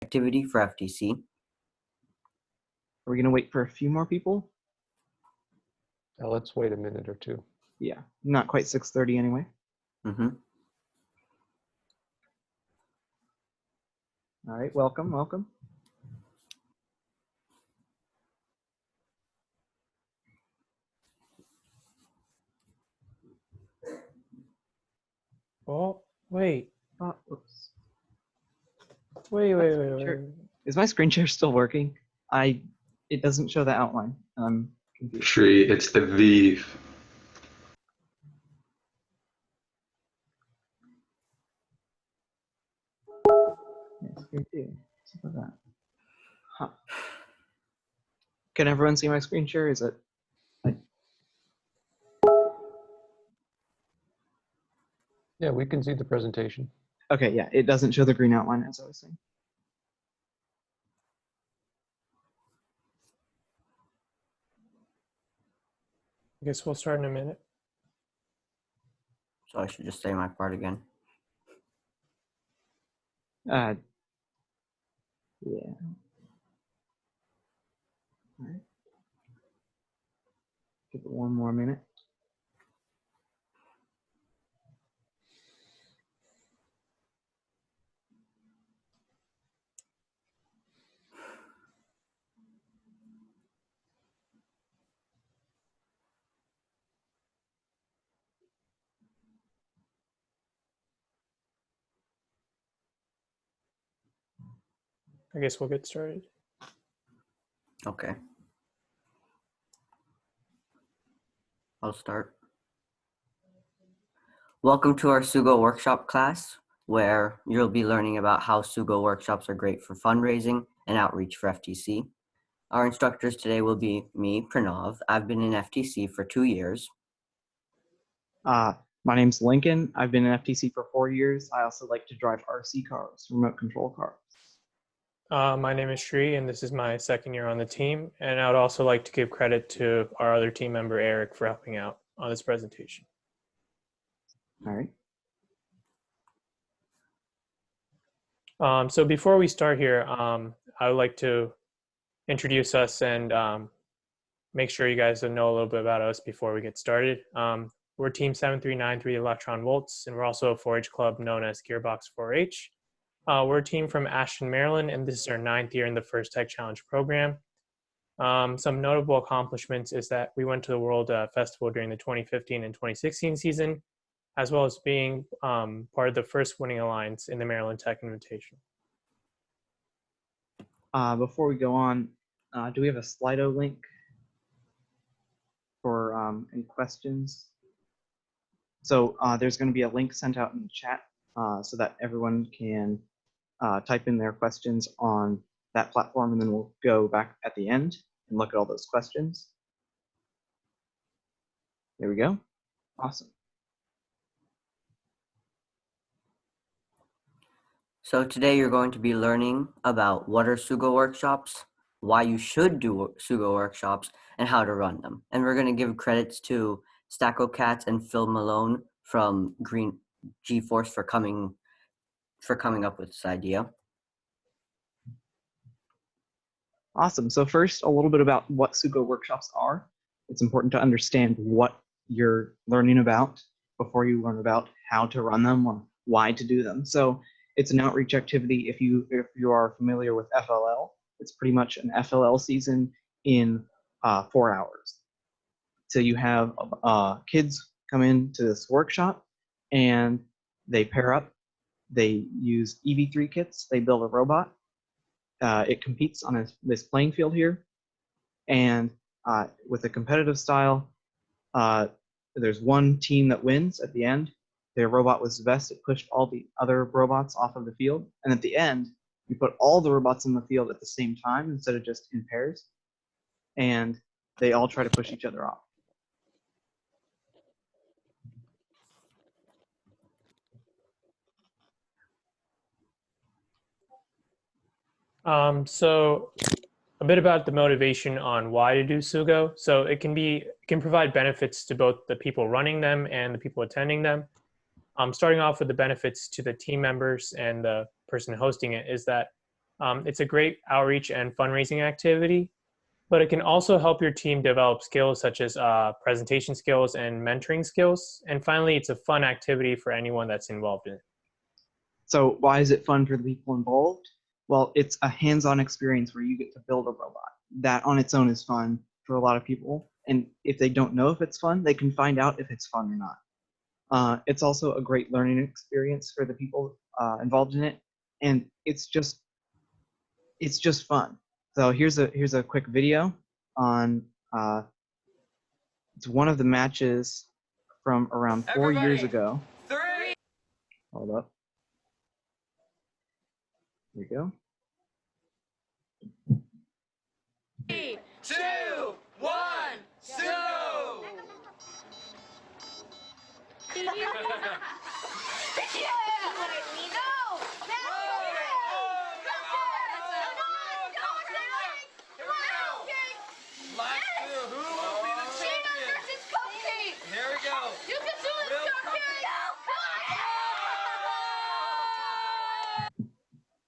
activity for FTC. Are we going to wait for a few more people? Let's wait a minute or two. Yeah, not quite 6:30 anyway. Mm-hmm. All right, welcome, welcome. Oh, wait. Oh, oops. Wait. Sure. Is my screen share still working? It doesn't show the outline. I'm confused. Shri, it's the V. Yes, here too. Something like that. Huh. Can everyone see my screen share? Is it? Yeah, we can see the presentation. Okay, yeah, it doesn't show the green outline as I was saying. I guess we'll start in a minute. So I should just say my part again. Yeah. All right. Give it one more minute. I guess we'll get started. Okay. I'll start. Welcome to our Sugo workshop class, where you'll be learning about how Sugo workshops are great for fundraising and outreach for FTC. Our instructors today will be me, Pranav. I've been in FTC for 2 years. My name's Lincoln. I've been in FTC for 4 years. I also like to drive RC cars, remote control cars. My name is Shri, and this is my second year on the team. And I would also like to give credit to our other team member, Eric, for helping out on this presentation. All right. So before we start here, I would like to introduce us and make sure you guys know a little bit about us before we get started. We're Team 7393 Electron Volts, and we're also a 4-H club known as Gearbox 4-H. We're a team from Ashton, Maryland, and this is our 9th year in the First Tech Challenge program. Some notable accomplishments is that we went to the World Festival during the 2015 and 2016 season, as well as being part of the first winning alliance in the Maryland Tech Invitational. Before we go on, do we have a Slido link for any questions? So there's going to be a link sent out in the chat so that everyone can type in their questions on that platform, and then we'll go back at the end and look at all those questions. There we go. Awesome. So today you're going to be learning about what are Sugo workshops, why you should do Sugo workshops, and how to run them. And we're going to give credits to StackoCats and Phil Malone from Green GeForce for coming up with this idea. Awesome. So first, a little bit about what Sugo workshops are. It's important to understand what you're learning about before you learn about how to run them or why to do them. So it's an outreach activity. If you are familiar with FLL, it's pretty much an FLL season in 4 hours. So you have kids come into this workshop and they pair up. They use EV3 kits. They build a robot. It competes on this playing field here. And with a competitive style, there's one team that wins at the end. Their robot was the best. It pushed all the other robots off of the field. And at the end, you put all the robots in the field at the same time instead of just in pairs. And they all try to push each other off. So a bit about the motivation on why to do Sugo. So it can provide benefits to both the people running them and the people attending them. Starting off with the benefits to the team members and the person hosting it is that It's a great outreach and fundraising activity, but it can also help your team develop skills such as presentation skills and mentoring skills. And finally, it's a fun activity for anyone that's involved in it. So why is it fun for the people involved? Well, it's a hands-on experience where you get to build a robot. That on its own is fun for a lot of people. And if they don't know if it's fun, they can find out if it's fun or not. It's also a great learning experience for the people involved in it. And it's just fun. So here's a quick video on it's one of the matches from around 4 years ago. Hold up. There you go. 3, 2, 1, Sugo!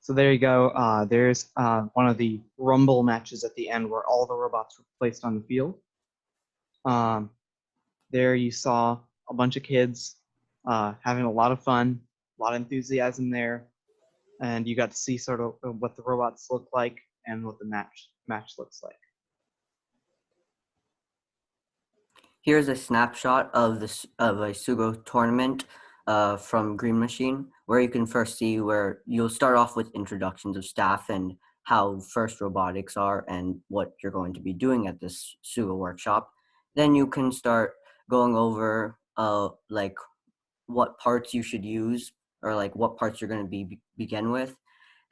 So there you go. There's one of the rumble matches at the end where all the robots were placed on the field. There you saw a bunch of kids having a lot of fun, a lot of enthusiasm there, and you got to see sort of what the robots look like and what the match looks like. Here's a snapshot of a Sugo tournament from Green Machine, where you can first see where you'll start off with introductions of staff and how FIRST robotics are and what you're going to be doing at this Sugo workshop. Then you can start going over like what parts you should use or like what parts you're going to begin with,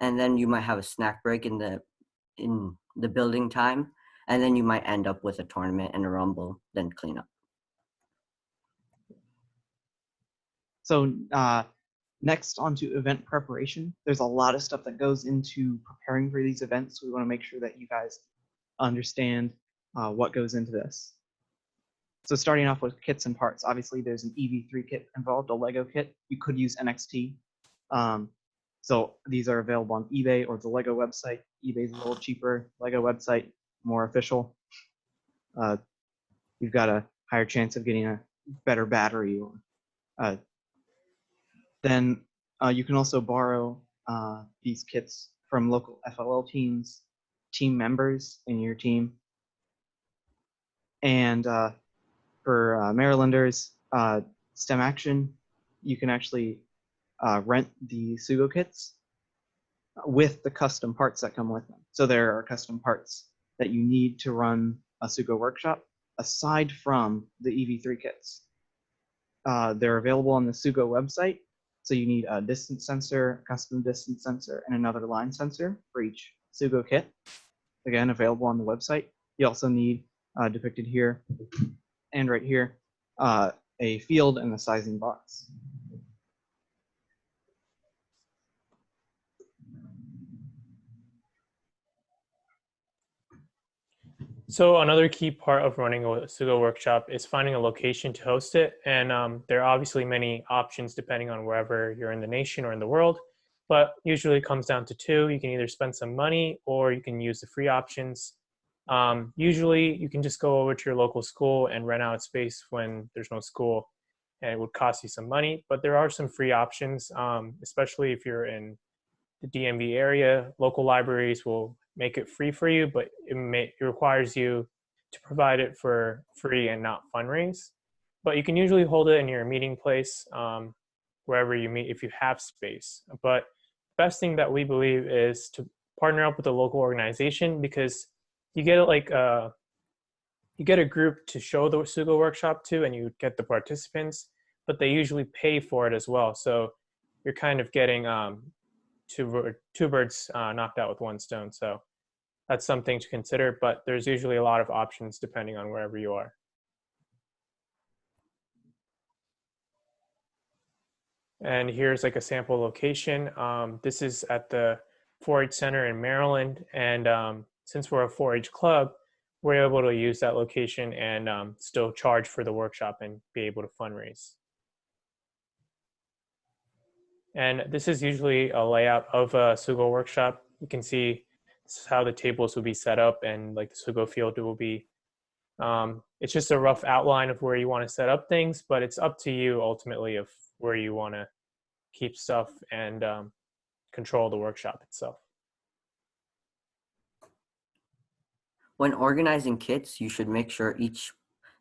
and then you might have a snack break in the building time, and then you might end up with a tournament and a rumble, then clean up. So next on to event preparation. There's a lot of stuff that goes into preparing for these events. We want to make sure that you guys understand what goes into this. So starting off with kits and parts, obviously there's an EV3 kit involved, a Lego kit. You could use NXT. So these are available on eBay or the Lego website. eBay's a little cheaper, Lego website, more official. You've got a higher chance of getting a better battery. Then you can also borrow these kits from local FLL teams, team members in your team. And for Marylanders, STEM Action, you can actually rent the Sugo kits with the custom parts that come with them. So there are custom parts that you need to run a Sugo workshop aside from the EV3 kits. They're available on the Sugo website. So you need a distance sensor, custom distance sensor, and another line sensor for each Sugo kit. Again, available on the website. You also need, depicted here and right here, a field and a sizing box. So another key part of running a Sugo workshop is finding a location to host it. And there are obviously many options depending on wherever you're in the nation or in the world, but usually it comes down to two. You can either spend some money or you can use the free options. Usually you can just go over to your local school and rent out space when there's no school, and it would cost you some money, but there are some free options, especially if you're in the DMV area. Local libraries will make it free for you, but it requires you to provide it for free and not fundraise. But you can usually hold it in your meeting place, wherever you meet if you have space. But best thing that we believe is to partner up with a local organization, because you get you get a group to show the Sugo workshop to, and you get the participants, but they usually pay for it as well. So you're kind of getting two birds knocked out with one stone. So that's something to consider, but there's usually a lot of options depending on wherever you are. And here's like a sample location. This is at the 4-H Center in Maryland. And since we're a 4-H club, we're able to use that location and still charge for the workshop and be able to fundraise. And this is usually a layout of a Sugo workshop. you can see this is how the tables will be set up, and like the Sugo field will be. It's just a rough outline of where you want to set up things, but it's up to you ultimately of where you want to keep stuff and control the workshop itself. When organizing kits, you should make sure each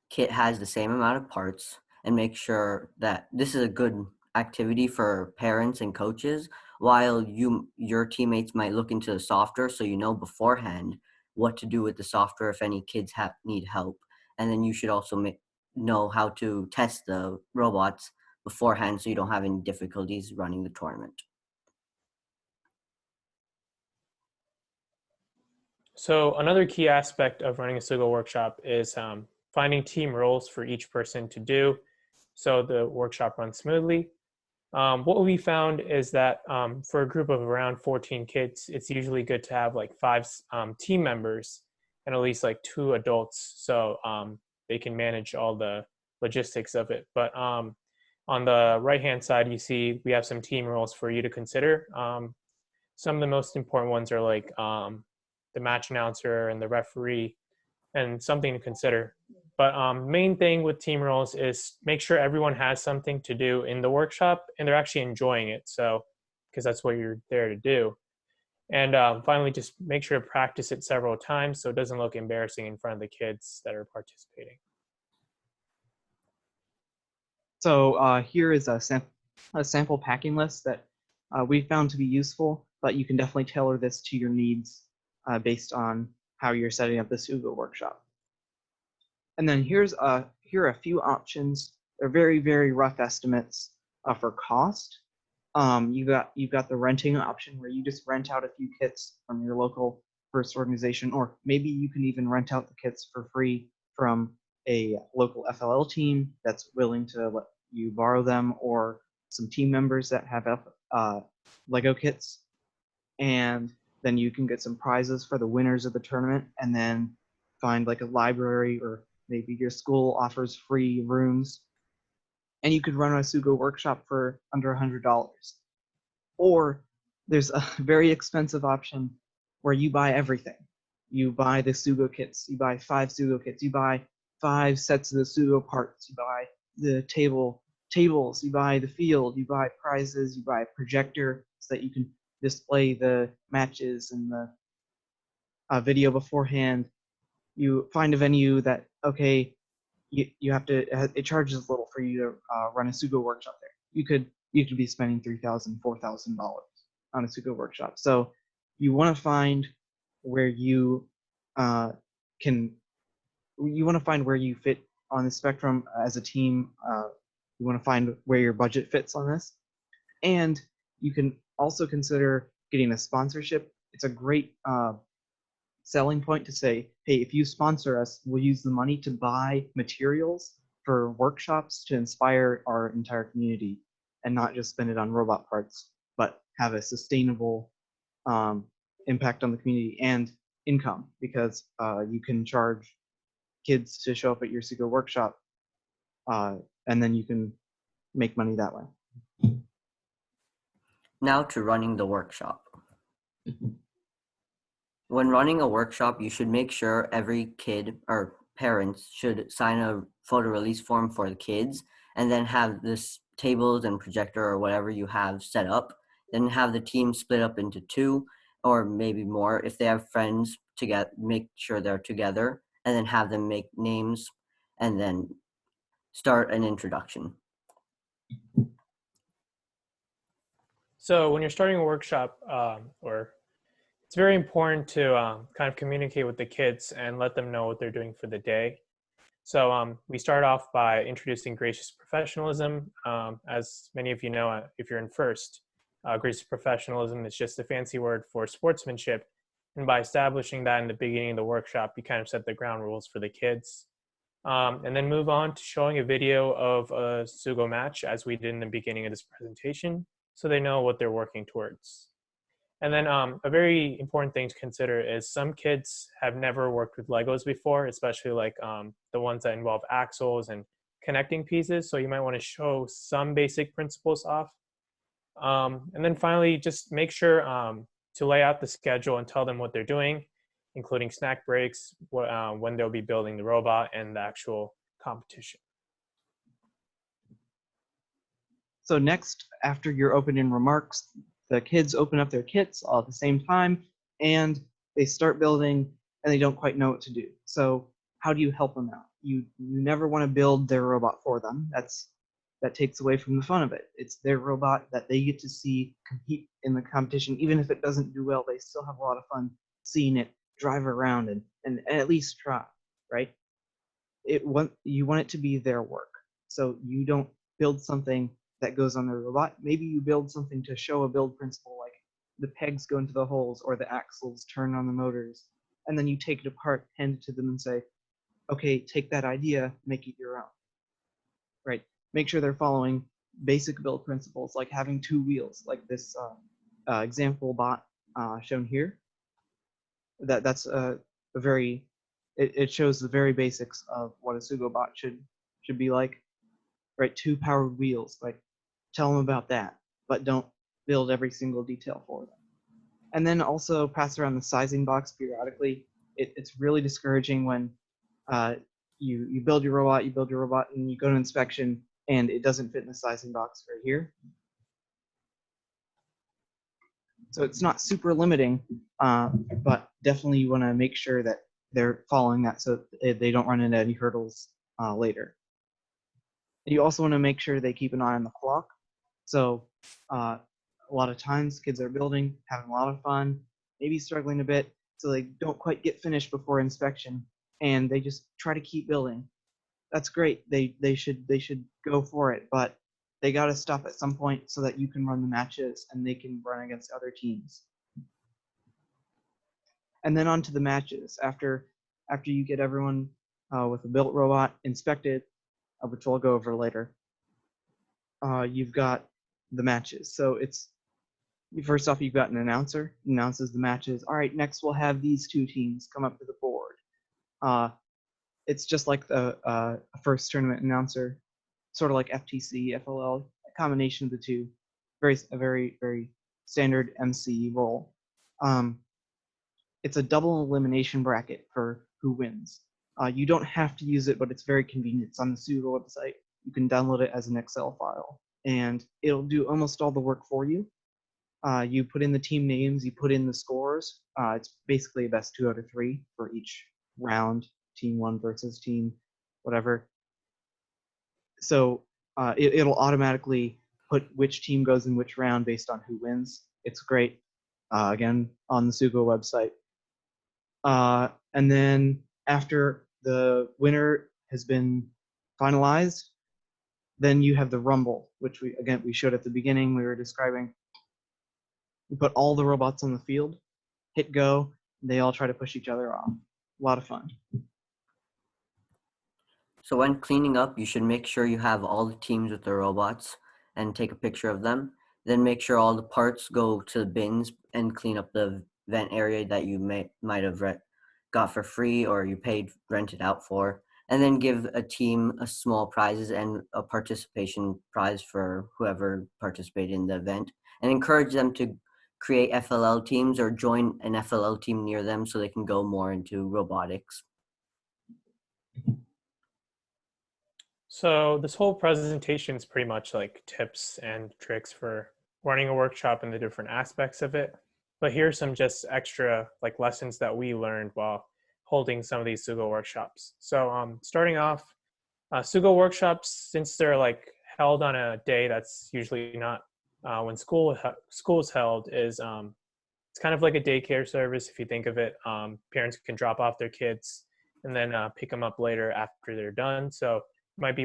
kit has the same amount of parts and make sure that this is a good activity for parents and coaches, while your teammates might look into the software so you know beforehand what to do with the software if any kids need help. And then you should also know how to test the robots beforehand so you don't have any difficulties running the tournament. So another key aspect of running a Sugo workshop is finding team roles for each person to do so the workshop runs smoothly. What we found is that for a group of around 14 kids, it's usually good to have like 5 team members and at least like 2 adults, so they can manage all the logistics of it. But on the right-hand side, you see we have some team roles for you to consider. Some of the most important ones are like the match announcer and the referee, and something to consider. But main thing with team roles is make sure everyone has something to do in the workshop and they're actually enjoying it. So, because that's what you're there to do. And finally, just make sure to practice it several times so it doesn't look embarrassing in front of the kids that are participating. So here is a sample packing list that we found to be useful, but you can definitely tailor this to your needs based on how you're setting up the Sugo workshop. And then here are a few options. They're very, very rough estimates for cost. You've got the renting option where you just rent out a few kits from your local first organization, or maybe you can even rent out the kits for free from a local FLL team that's willing to let you borrow them, or some team members that have Lego kits. And then you can get some prizes for the winners of the tournament, and then find like a library, or maybe your school offers free rooms, and you could run a Sugo workshop for under $100. Or there's a very expensive option where you buy everything. You buy the Sugo kits, you buy 5 Sugo kits, you buy 5 sets of the Sugo parts, you buy the tables, you buy the field, you buy prizes, you buy a projector so that you can display the matches and the video beforehand. You find a venue that, okay, you have to, it charges a little for you to run a Sugo workshop there. You could be spending $3,000, $4,000 on a Sugo workshop. So you want to find where you want to find where you fit on the spectrum as a team. You want to find where your budget fits on this. And you can also consider getting a sponsorship. It's a great selling point to say, hey, if you sponsor us, we'll use the money to buy materials for workshops to inspire our entire community, and not just spend it on robot parts, but have a sustainable impact on the community and income, because you can charge kids to show up at your Sugo workshop, and then you can make money that way. Now to running the workshop. When running a workshop, you should make sure every kid or parents should sign a photo release form for the kids, and then have this tables and projector or whatever you have set up. Then have the team split up into 2 or maybe more. If they have friends together, make sure they're together, and then have them make names and then start an introduction. So when you're starting a workshop, it's very important to kind of communicate with the kids and let them know what they're doing for the day. So we start off by introducing gracious professionalism. As many of you know, if you're in first, gracious professionalism is just a fancy word for sportsmanship. And by establishing that in the beginning of the workshop, you kind of set the ground rules for the kids. And then move on to showing a video of a Sugo match, as we did in the beginning of this presentation, so they know what they're working towards. And then a very important thing to consider is some kids have never worked with Legos before, especially like the ones that involve axles and connecting pieces. So you might want to show some basic principles off. And then finally, just make sure to lay out the schedule and tell them what they're doing, including snack breaks, when they'll be building the robot, and the actual competition. So next, after your opening remarks, the kids open up their kits all at the same time, and they start building, and they don't quite know what to do. So how do you help them out? You never want to build their robot for them. That takes away from the fun of it. It's their robot that they get to see compete in the competition. Even if it doesn't do well, they still have a lot of fun seeing it drive around and at least try, right? You want it to be their work. So you don't build something that goes on their robot. Maybe you build something to show a build principle, like the pegs go into the holes or the axles turn on the motors. And then you take it apart, hand it to them and say, okay, take that idea, make it your own, right? Make sure they're following basic build principles, like having two wheels, like this example bot shown here. That's it shows the very basics of what a Sugo bot should be like, right? Two powered wheels, like tell them about that, but don't build every single detail for them. And then also pass around the sizing box periodically. It's really discouraging when you build your robot, and you go to inspection, and it doesn't fit in the sizing box right here. So it's not super limiting, but definitely you want to make sure that they're following that so they don't run into any hurdles later. You also want to make sure they keep an eye on the clock. So a lot of times kids are building, having a lot of fun, maybe struggling a bit, so they don't quite get finished before inspection, and they just try to keep building. That's great. They should go for it, but they got to stop at some point so that you can run the matches and they can run against other teams. And then on to the matches. After you get everyone with a built robot inspected, which we'll go over later, you've got the matches. So it's first off, you've got an announcer, announces the matches. All right, next we'll have these two teams come up to the board. It's just like the first tournament announcer, sort of like FTC, FLL, a combination of the two. A very standard MC role. It's a double elimination bracket for who wins. You don't have to use it, but it's very convenient. It's on the Sugo website. You can download it as an Excel file, and it'll do almost all the work for you. You put in the team names, you put in the scores. It's basically a best 2 out of 3 for each round, team 1 versus team whatever. So it'll automatically put which team goes in which round based on who wins. It's great. Again, on the Sugo website. And then after the winner has been finalized, then you have the rumble, which we showed at the beginning. We were describing. You put all the robots on the field, hit go, they all try to push each other off. A lot of fun. So when cleaning up, you should make sure you have all the teams with the robots and take a picture of them. Then make sure all the parts go to the bins and clean up the vent area that you might have got for free or you paid rented out for. And then give a team a small prizes and a participation prize for whoever participated in the event. And encourage them to create FLL teams or join an FLL team near them so they can go more into robotics. So this whole presentation is pretty much like tips and tricks for running a workshop and the different aspects of it. But here's some just extra like lessons that we learned while holding some of these Sugo workshops. So starting off, Sugo workshops, since they're like held on a day that's usually not when school is held, is it's kind of like a daycare service if you think of it. Parents can drop off their kids and then pick them up later after they're done. So you might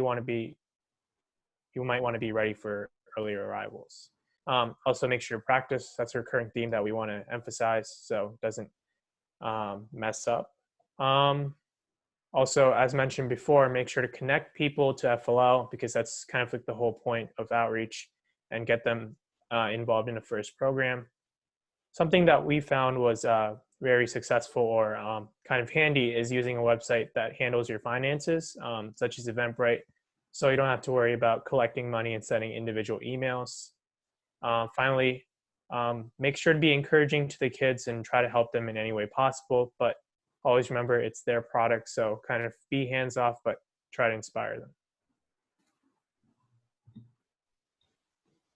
want to be ready for earlier arrivals. Also make sure to practice. That's a recurring theme that we want to emphasize so it doesn't mess up. Also, as mentioned before, make sure to connect people to FLL because that's kind of like the whole point of outreach and get them involved in the first program. Something that we found was very successful or kind of handy is using a website that handles your finances, such as Eventbrite, so you don't have to worry about collecting money and sending individual emails. Finally, Make sure to be encouraging to the kids and try to help them in any way possible. But always remember it's their product, so kind of be hands off, but try to inspire them.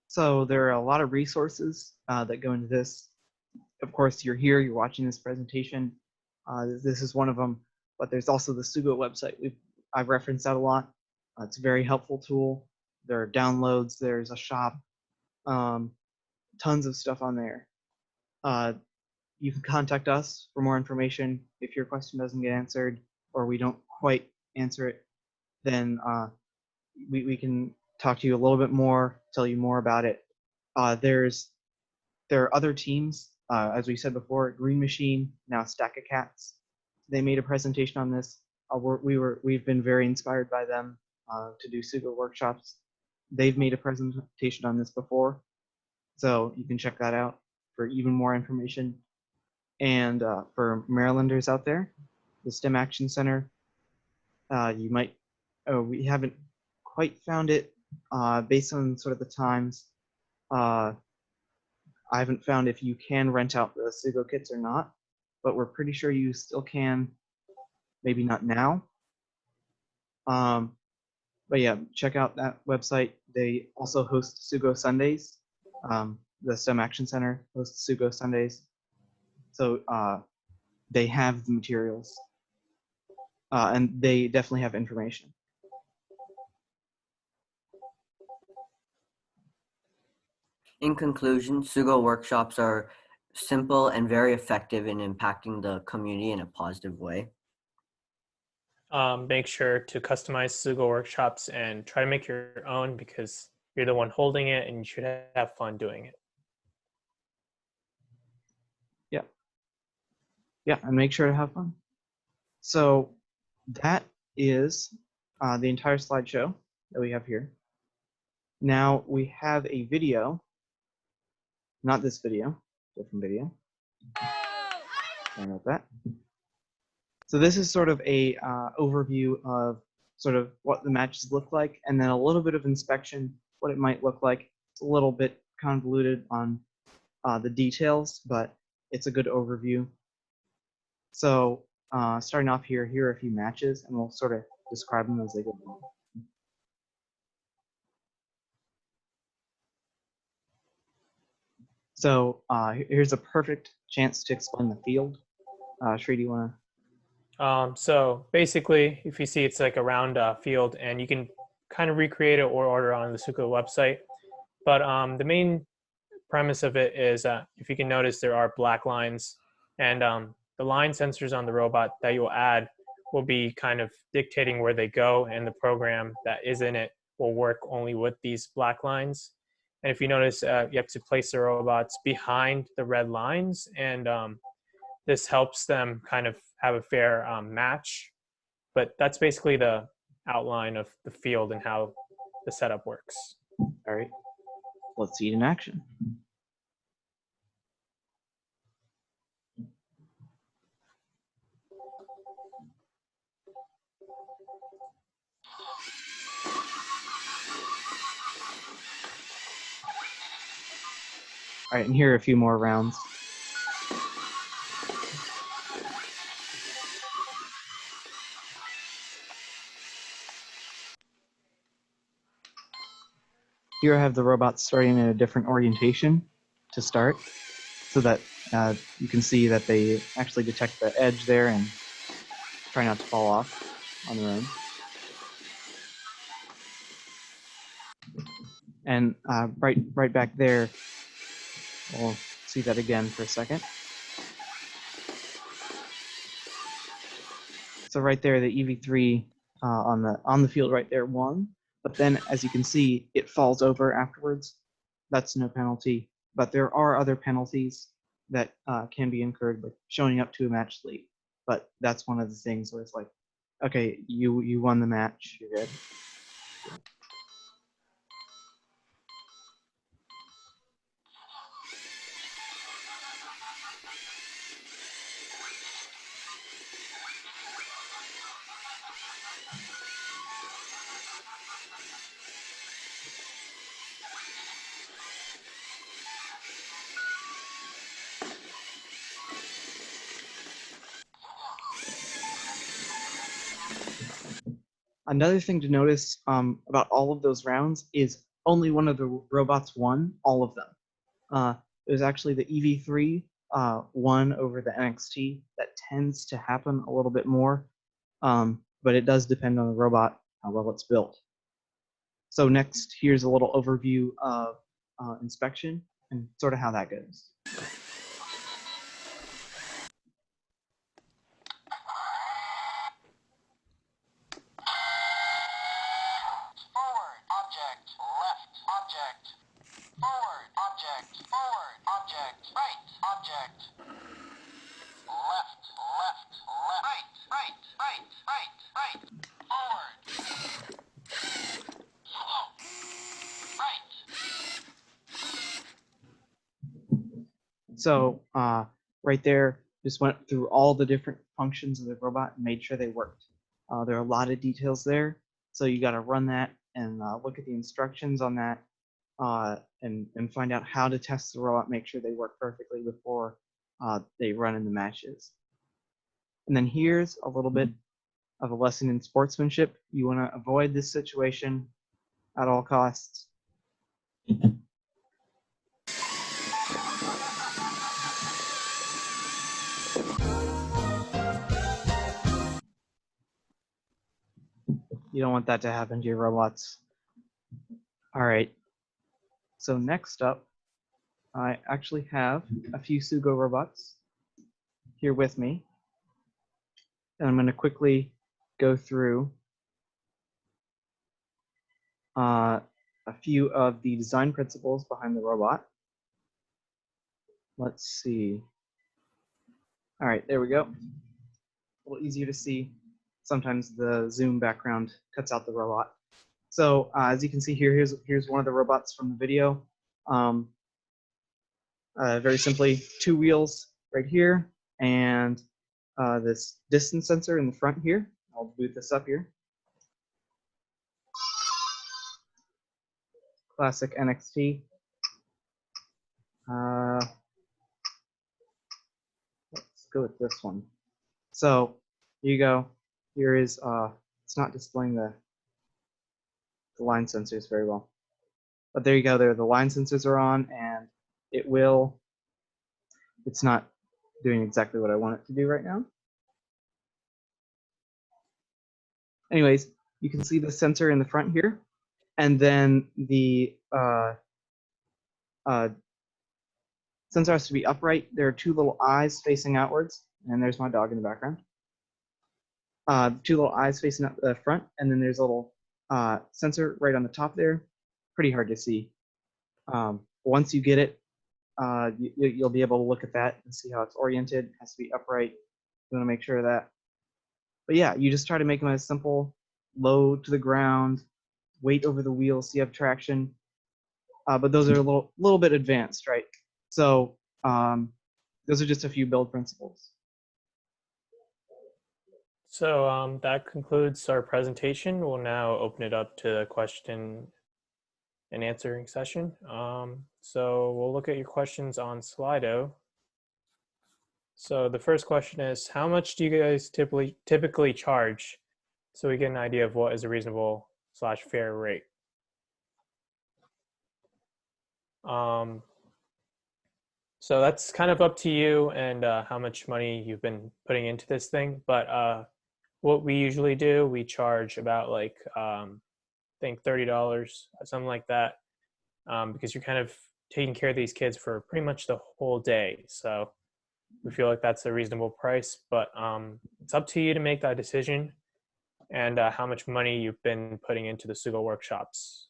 So there are a lot of resources that go into this. Of course, you're here, you're watching this presentation. This is one of them, but there's also the Sugo website. I've referenced that a lot. It's a very helpful tool. There are downloads, there's a shop, tons of stuff on there. You can contact us for more information. If your question doesn't get answered or we don't quite answer it, then we can talk to you a little bit more, tell you more about it. There are other teams, as we said before, Green Machine, now Stack of Cats. They made a presentation on this. We've been very inspired by them to do Sugo workshops. They've made a presentation on this before, so you can check that out for even more information. And for Marylanders out there, the STEM Action Center, you might, we haven't quite found it based on sort of the times. I haven't found if you can rent out the Sugo kits or not, but we're pretty sure you still can, maybe not now. But yeah, check out that website. They also host Sugo Sundays. The STEM Action Center hosts Sugo Sundays. So they have the materials and they definitely have information. In conclusion, Sugo workshops are simple and very effective in impacting the community in a positive way. Make sure to customize Sugo workshops and try to make your own because you're the one holding it and you should have fun doing it. Yeah, and make sure to have fun. So that is the entire slideshow that we have here. Now we have a video, not this video, different video. Sorry about that. So this is sort of a overview of sort of what the matches look like, and then a little bit of inspection, what it might look like. It's a little bit convoluted on the details, but it's a good overview. So starting off here are a few matches, and we'll sort of describe them as they go along. So here's a perfect chance to explain the field. Sri, do you want to? So basically, if you see it's like a round field, and you can kind of recreate it or order on the Sugo website. But the main premise of it is if you can notice, there are black lines, and the line sensors on the robot that you'll add will be kind of dictating where they go, and the program that is in it will work only with these black lines. And if you notice, you have to place the robots behind the red lines, and this helps them kind of have a fair match. But that's basically the outline of the field and how the setup works. All right, let's see it in action. All right, and here are a few more rounds. Here I have the robots starting in a different orientation to start, so that you can see that they actually detect the edge there and try not to fall off on their own. And right back there, we'll see that again for a second. So right there, the EV3 on the field right there won, but then as you can see, it falls over afterwards. That's no penalty, but there are other penalties that can be incurred, like showing up to a match late. But that's one of the things where it's like, okay, you won the match, you're good. Another thing to notice about all of those rounds is only one of the robots won all of them. It was actually the EV3 won over the NXT. That tends to happen a little bit more, but it does depend on the robot, how well it's built. So next, here's a little overview of inspection and sort of how that goes. Forward, object, left, object. Forward, object, forward, object, right, object. Left, left, left, right, right, right, right, right. Forward. Slow. Right. So right there, just went through all the different functions of the robot and made sure they worked. There are a lot of details there, so you got to run that and look at the instructions on that and find out how to test the robot, make sure they work perfectly before they run in the matches. And then here's a little bit of a lesson in sportsmanship. You want to avoid this situation at all costs. You don't want that to happen to your robots. All right. So next up, I actually have a few Sugo robots here with me. And I'm going to quickly go through a few of the design principles behind the robot. Let's see. All right, there we go. A little easier to see. Sometimes the Zoom background cuts out the robot. So as you can see here, here's one of the robots from the video. Very simply, 2 wheels right here, and this distance sensor in the front here. I'll boot this up here. Classic NXT. Let's go with this one. So here you go. Here is, it's not displaying the line sensors very well. But there you go, there the line sensors are on, and it's not doing exactly what I want it to do right now. Anyways, you can see the sensor in the front here, and then the sensor has to be upright. There are 2 little eyes facing outwards, and there's my dog in the background. 2 little eyes facing up the front, and then there's a little sensor right on the top there. Pretty hard to see. Once you get it, you'll be able to look at that and see how it's oriented. It has to be upright. You want to make sure of that. But yeah, you just try to make them as simple, low to the ground, weight over the wheels, so you have traction. But those are a little bit advanced, right? So those are just a few build principles. So that concludes our presentation. We'll now open it up to the question and answering session. So we'll look at your questions on Slido. So the first question is, how much do you guys typically charge, so we get an idea of what is a reasonable / fair rate? So that's kind of up to you and how much money you've been putting into this thing. But what we usually do, we charge about like, I think $30, something like that, because you're kind of taking care of these kids for pretty much the whole day. So we feel like that's a reasonable price, but it's up to you to make that decision and how much money you've been putting into the Sugo workshops.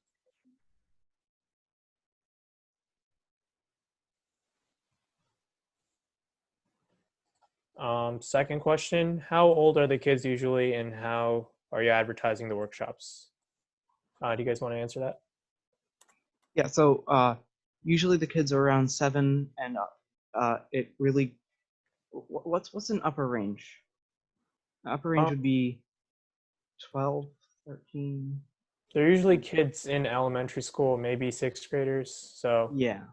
Second question, how old are the kids usually and how are you advertising the workshops? Do you guys want to answer that? Yeah, so usually the kids are around 7 and up. It really, what's an upper range? Upper range would be 12, 13. They're usually kids in elementary school, maybe 6th graders. So Yeah.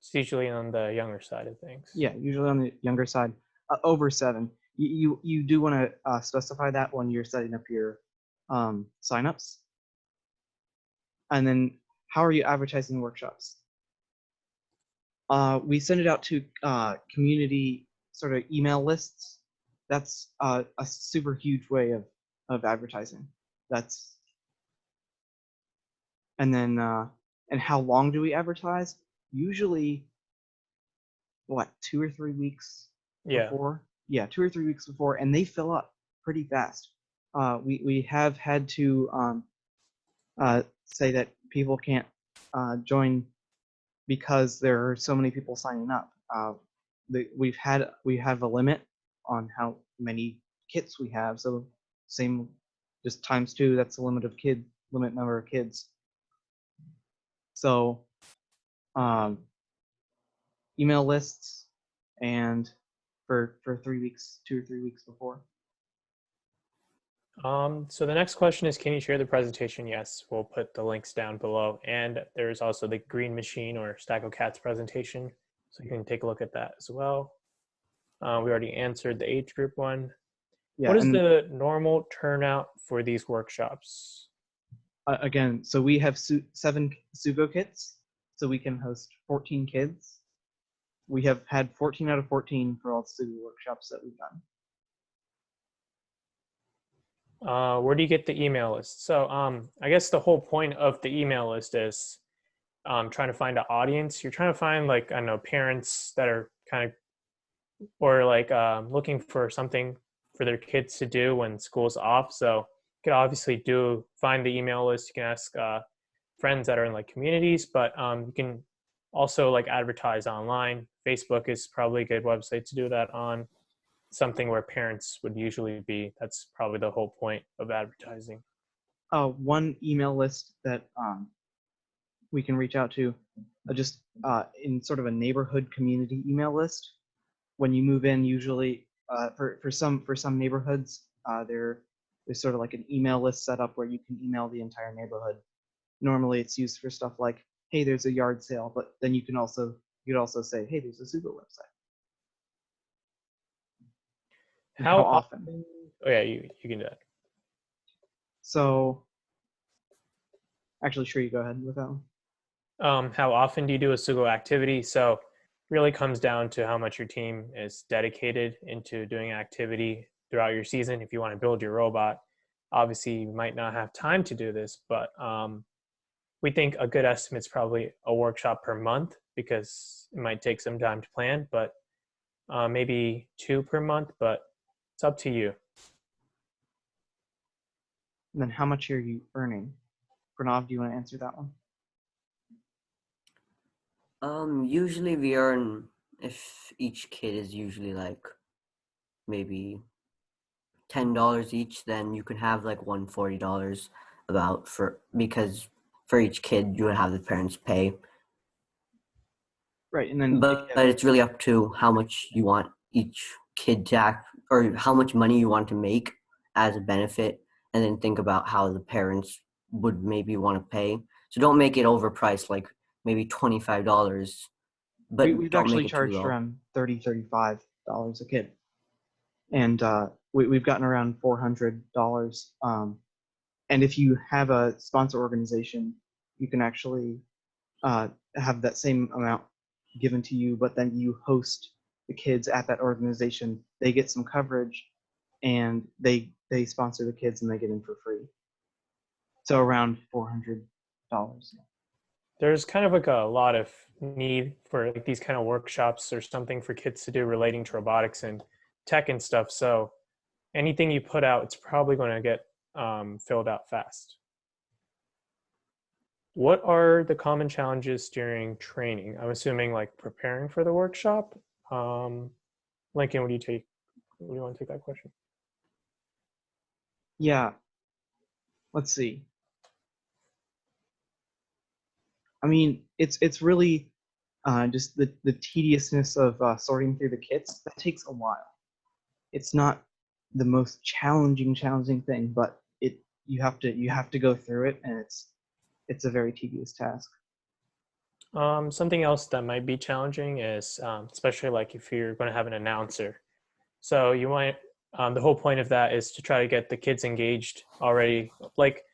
it's usually on the younger side of things. Yeah, usually on the younger side, over 7. You do want to specify that when you're setting up your signups? And then how are you advertising workshops? We send it out to community sort of email lists. That's a super huge way of advertising. And then and how long do we advertise? Usually, what, 2 or 3 weeks Yeah. before? Yeah, 2 or 3 weeks before, and they fill up pretty fast. We have had to say that people can't join because there are so many people signing up. We have a limit on how many kits we have, so same, just times 2. That's the limit number of kids. So email lists and for 3 weeks, 2 or 3 weeks before. So the next question is, can you share the presentation? Yes, we'll put the links down below. And there's also the Green Machine or Stack of Cats presentation. So you can take a look at that as well. We already answered the age group one. Yeah, What is and the normal turnout for these workshops? again, so we have 7 Sugo kits, so we can host 14 kids. We have had 14 out of 14 for all the Sugo workshops that we've done. Where do you get the email list? So I guess the whole point of the email list is trying to find an audience. You're trying to find, like, I don't know, parents that are kind of, or like looking for something for their kids to do when school's off. So you can obviously find the email list. You can ask friends that are in like communities, but you can also like advertise online. Facebook is probably a good website to do that on. Something where parents would usually be. That's probably the whole point of advertising. One email list that we can reach out to, just in sort of a neighborhood community email list. When you move in, usually for some neighborhoods, there's sort of like an email list set up where you can email the entire neighborhood. Normally, it's used for stuff like, hey, there's a yard sale, but then you could also say, hey, there's a Sugo website. And how often? Oh yeah, you can do that. So, actually, sure, you go ahead with that one. How often do you do a Sugo activity? So really comes down to how much your team is dedicated into doing activity throughout your season. If you want to build your robot, obviously you might not have time to do this, but we think a good estimate is probably a workshop per month, because it might take some time to plan, but maybe 2 per month, but it's up to you. And then how much are you earning? Pranav, do you want to answer that one? Usually we earn, if each kid is usually like maybe $10 each, then you can have like $140 because for each kid you would have the parents pay. Right, and then But it's really up to how much you want each kid to act, or how much money you want to make as a benefit, and then think about how the parents would maybe want to pay. So don't make it overpriced, like maybe $25, but we've don't actually make it too charged low. around $35 a kid, and we've gotten around $400. And if you have a sponsor organization, you can actually have that same amount given to you, but then you host the kids at that organization. They get some coverage, and they sponsor the kids, and they get in for free. So around $400. There's kind of like a lot of need for like these kind of workshops or something for kids to do relating to robotics and tech and stuff. So anything you put out, it's probably going to get filled out fast. What are the common challenges during training? I'm assuming like preparing for the workshop. Lincoln, what do you want to take that question? Yeah. Let's see. I mean, it's really just the tediousness of sorting through the kits. That takes a while. It's not the most challenging thing, but you have to go through it, and it's a very tedious task. Something else that might be challenging is, especially like if you're going to have an announcer. So you might The whole point of that is to try to get the kids engaged already. Like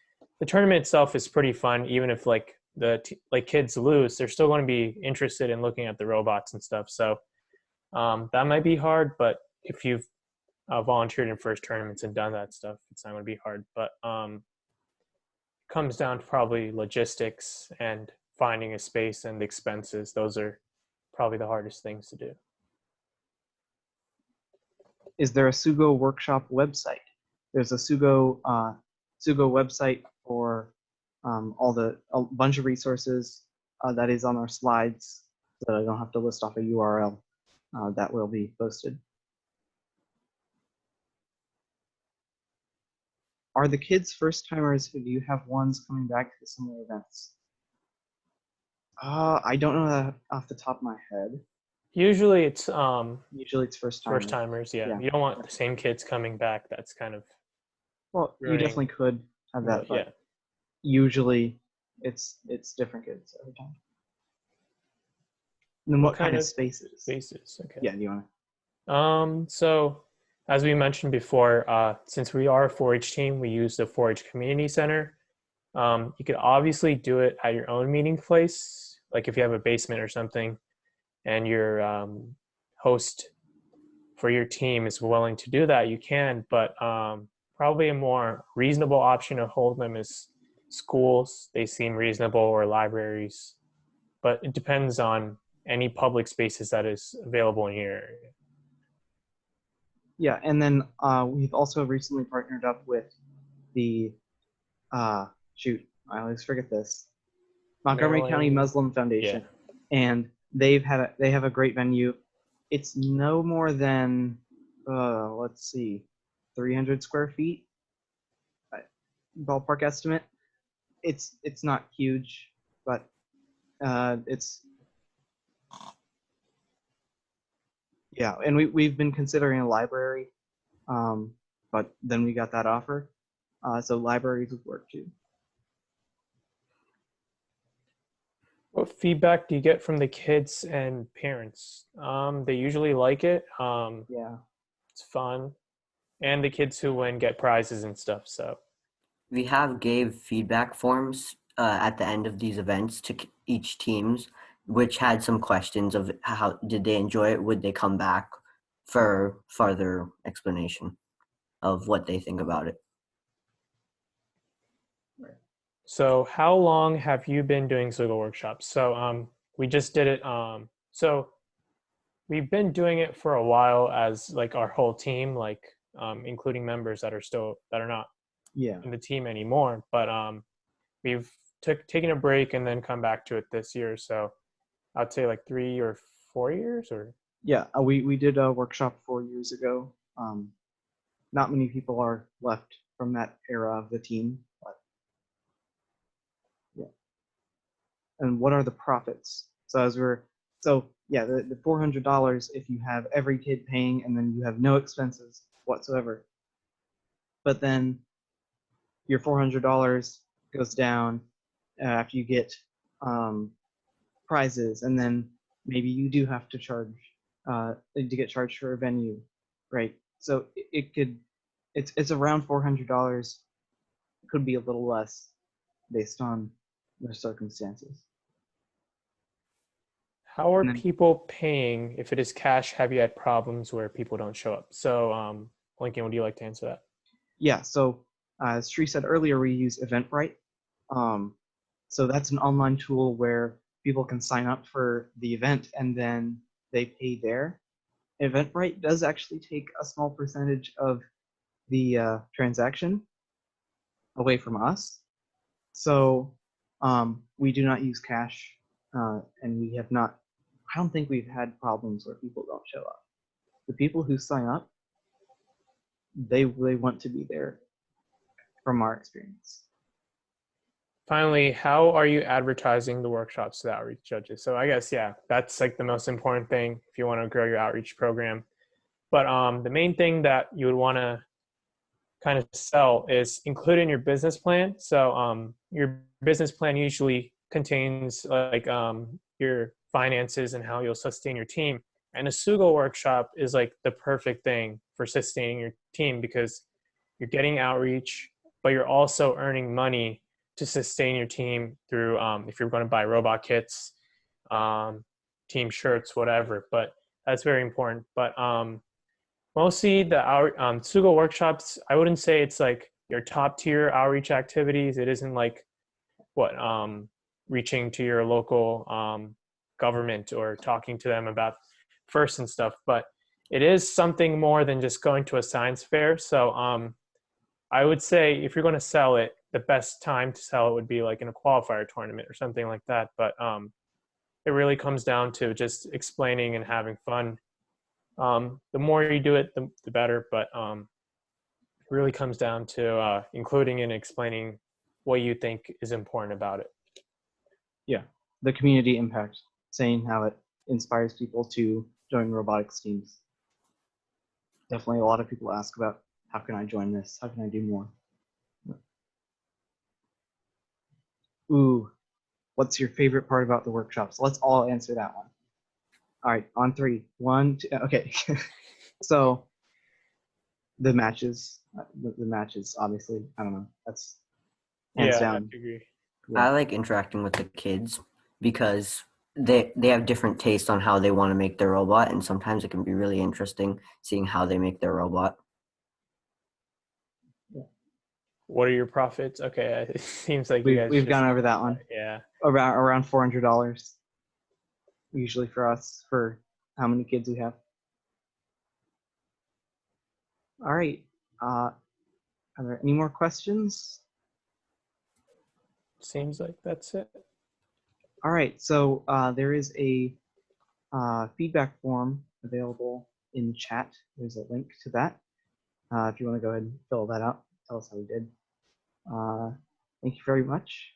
the tournament itself is pretty fun, even if like kids lose, they're still going to be interested in looking at the robots and stuff. So that might be hard, but if you've volunteered in first tournaments and done that stuff, it's not going to be hard. But it comes down to probably logistics and finding a space and the expenses. Those are probably the hardest things to do. Is there a Sugo workshop website? There's a Sugo website for a bunch of resources that is on our slides, so that I don't have to list off a URL that will be posted. Are the kids first timers, or do you have ones coming back to similar events? I don't know that off the top of my head. Usually it's Usually it's first timers. first timers. Yeah. Yeah. You don't want the same kids coming back. That's kind of Well, you ruining- definitely could have that, but yeah. usually it's different kids every time. And then what kind of spaces? Spaces. Okay. Yeah, do you want to? So as we mentioned before, since we are a 4-H team, we use the 4-H Community Center. You could obviously do it at your own meeting place, like if you have a basement or something, and your host for your team is willing to do that, you can. But probably a more reasonable option to hold them is schools. They seem reasonable, or libraries. But it depends on any public spaces that is available in your area. Yeah, and then we've also recently partnered up with the shoot, I always forget this, Montgomery County Maryland. Muslim Foundation, and they have a great venue. It's no more than let's see, 300 square feet, ballpark estimate. It's not huge, but it's yeah, and we've been considering a library, but then we got that offer, so libraries would work too. What feedback do you get from the kids and parents? They usually like it. Yeah. It's fun. And the kids who win get prizes and stuff. So We gave feedback forms at the end of these events to each teams, which had some questions of how did they enjoy it? Would they come back for further explanation of what they think about it? So how long have you been doing Sugo workshops? So we just did it. So we've been doing it for a while as like our whole team, like including members that are not in the team anymore. But we've taken a break and then come back to it this year. So I'd say like 3 or 4 years, or Yeah, we did a workshop 4 years ago. Not many people are left from that era of the team, but yeah. And what are the profits? So the $400 if you have every kid paying and then you have no expenses whatsoever. But then your $400 goes down after you get prizes, and then maybe you do have to charge to get charged for a venue, right? So it's around $400. It could be a little less based on the circumstances. how are And then- people paying? If it is cash, have you had problems where people don't show up? So Lincoln, would you like to answer that? Yeah, so as Sri said earlier, we use Eventbrite. So that's an online tool where people can sign up for the event and then they pay there. Eventbrite does actually take a small percentage of the transaction away from us. So we do not use cash, and we have not, I don't think we've had problems where people don't show up. The people who sign up, they want to be there from our experience. Finally, how are you advertising the workshops to the outreach judges? So I guess, yeah, that's like the most important thing if you want to grow your outreach program. But the main thing that you would want to kind of sell is include in your business plan. So your business plan usually contains like your finances and how you'll sustain your team. And a Sugo workshop is like the perfect thing for sustaining team because you're getting outreach, but you're also earning money to sustain your team through if you're going to buy robot kits, team shirts, whatever. But that's very important. But mostly the Sugo workshops, I wouldn't say it's like your top tier outreach activities. It isn't like what reaching to your local government or talking to them about first and stuff, but it is something more than just going to a science fair. So I would say if you're going to sell it, the best time to sell it would be like in a qualifier tournament or something like that. But it really comes down to just explaining and having fun. The more you do it, the better. But it really comes down to including and explaining what you think is important about it. Yeah, the community impact, saying how it inspires people to join robotics teams. Definitely a lot of people ask about, how can I join this? How can I do more? Ooh, what's your favorite part about the workshops? Let's all answer that one. All right, on three. One, two, okay. So the matches, the matches, obviously, I don't know. That's hands Yeah, down. I agree. Yeah. I like interacting with the kids because they have different tastes on how they want to make their robot, and sometimes it can be really interesting seeing how they make their robot. What are your profits? Okay, it seems like you guys We've just gone over that one. yeah. Around $400 usually for us, for how many kids we have. All right. Are there any more questions? Seems like that's it. All right. So there is a feedback form available in the chat. There's a link to that. If you want to go ahead and fill that out, tell us how you did. Thank you very much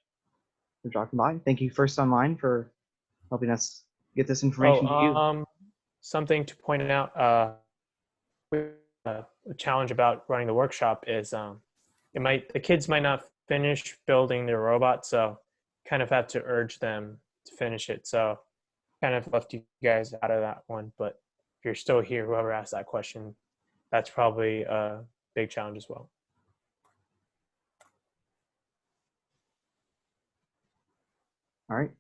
for dropping by. Thank you First Online for helping us get this information to you. Something to point out, a challenge about running the workshop is the kids might not finish building their robot, so kind of have to urge them to finish it. So kind of left you guys out of that one, but if you're still here, whoever asked that question, that's probably a big challenge as well. All right.